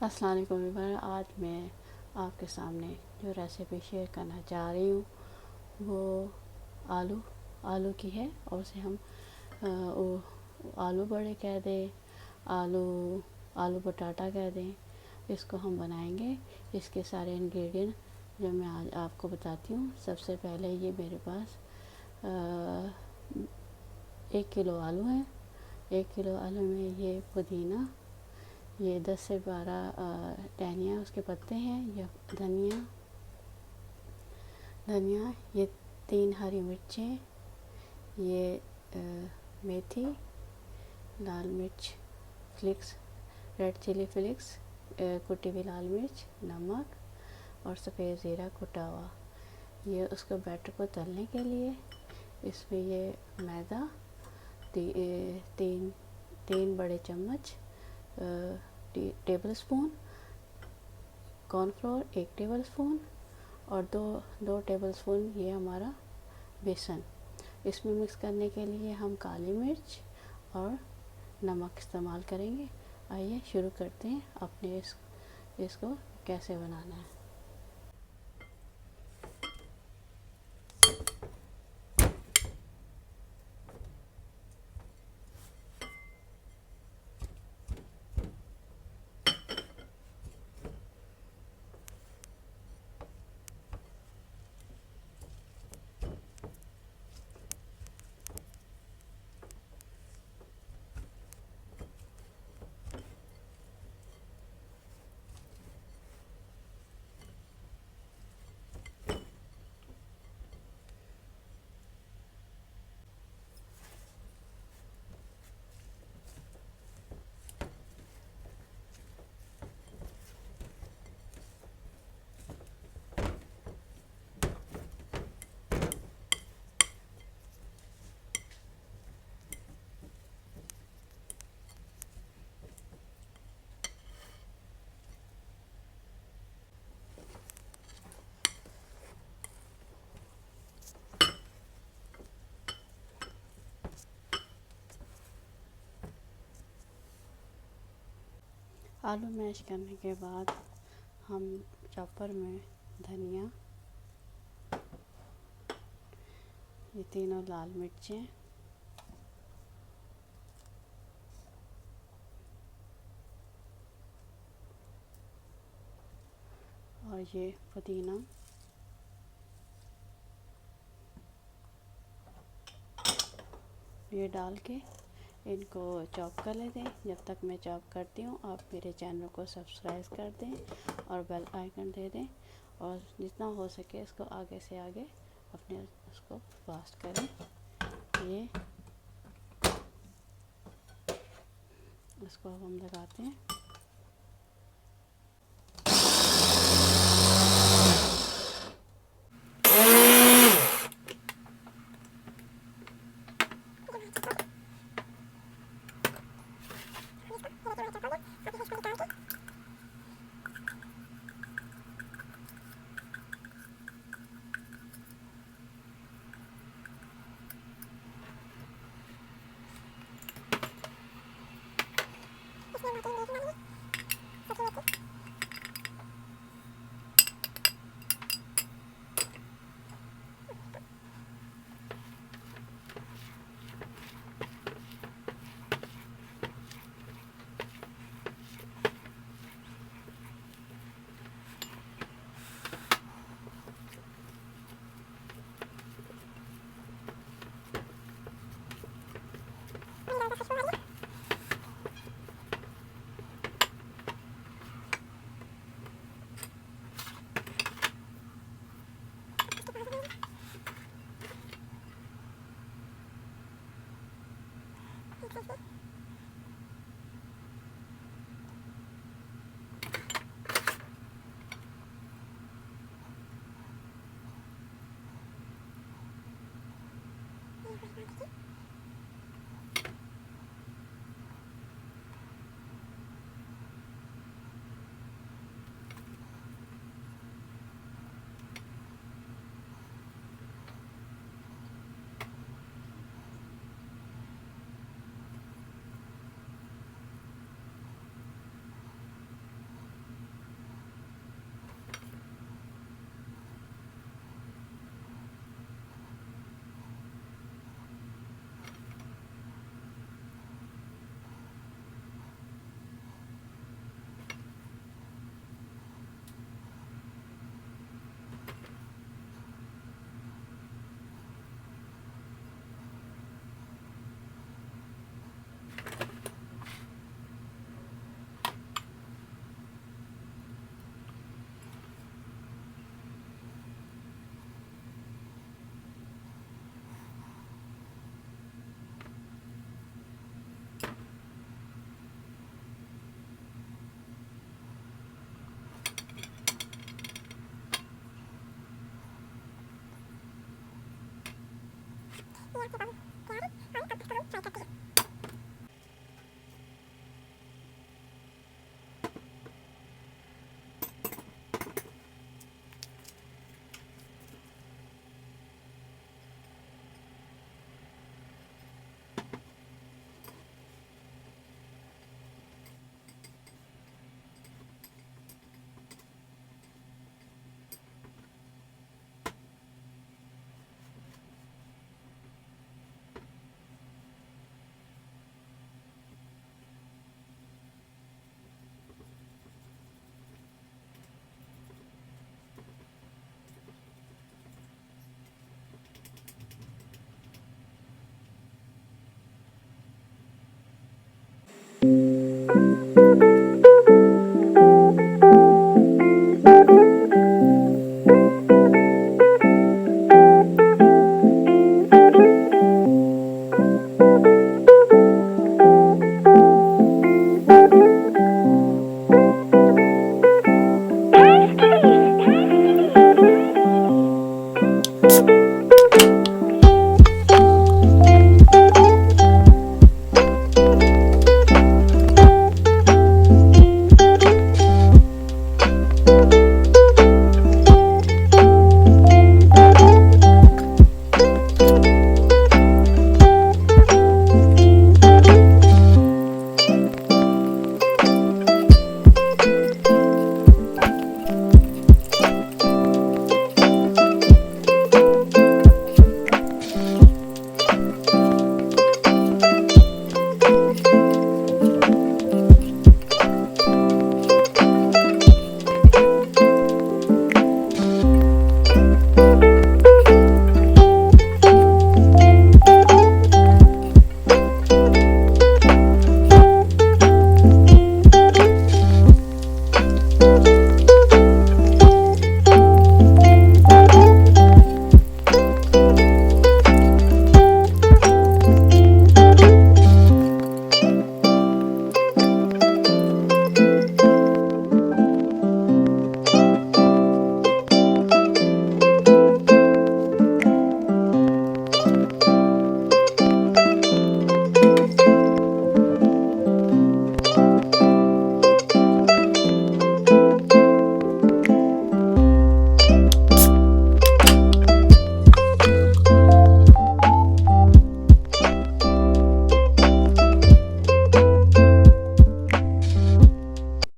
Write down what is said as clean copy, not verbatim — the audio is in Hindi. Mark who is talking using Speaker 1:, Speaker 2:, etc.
Speaker 1: अस्सलाम वालेकुम एवरीवन। आज मैं आपके सामने जो रेसिपी शेयर करना चाह रही हूँ वो आलू की है, और उसे हम आलू बड़े कह दें, आलू बटाटा कह दें। इसको हम बनाएंगे। इसके सारे इंग्रेडिएंट जो मैं आज आपको बताती हूँ। सबसे पहले ये मेरे पास 1 किलो आलू हैं। 1 किलो आलू में ये पुदीना, ये 10 से 12 टहनियाँ उसके पत्ते हैं, ये धनिया, ये 3 हरी मिर्चें, ये मेथी, लाल मिर्च फ्लिक्स, रेड चिली फ्लिक्स, कुटी हुई लाल मिर्च, नमक और सफ़ेद ज़ीरा कुटा हुआ। ये उसको बैटर को तलने के लिए इसमें ये मैदा 3 बड़े चम्मच, table spoon cornflour 1 table spoon और 2 टेबल स्पून ये हमारा बेसन। इसमें मिक्स करने के लिए हम काली मिर्च और नमक इस्तेमाल करेंगे। आइए शुरू करते हैं अपने इसको कैसे बनाना है। आलू मैश करने के बाद हम चॉपर में धनिया, ये तीनों लाल मिर्चें, और ये पुदीना, ये डाल के इनको चॉप कर लेते हैं। जब तक मैं चॉप करती हूँ आप मेरे चैनल को सब्सक्राइब कर दें और बेल आइकन दे दें, और जितना हो सके इसको आगे से आगे अपने उसको फास्ट करें। ये इसको अब हम लगाते हैं।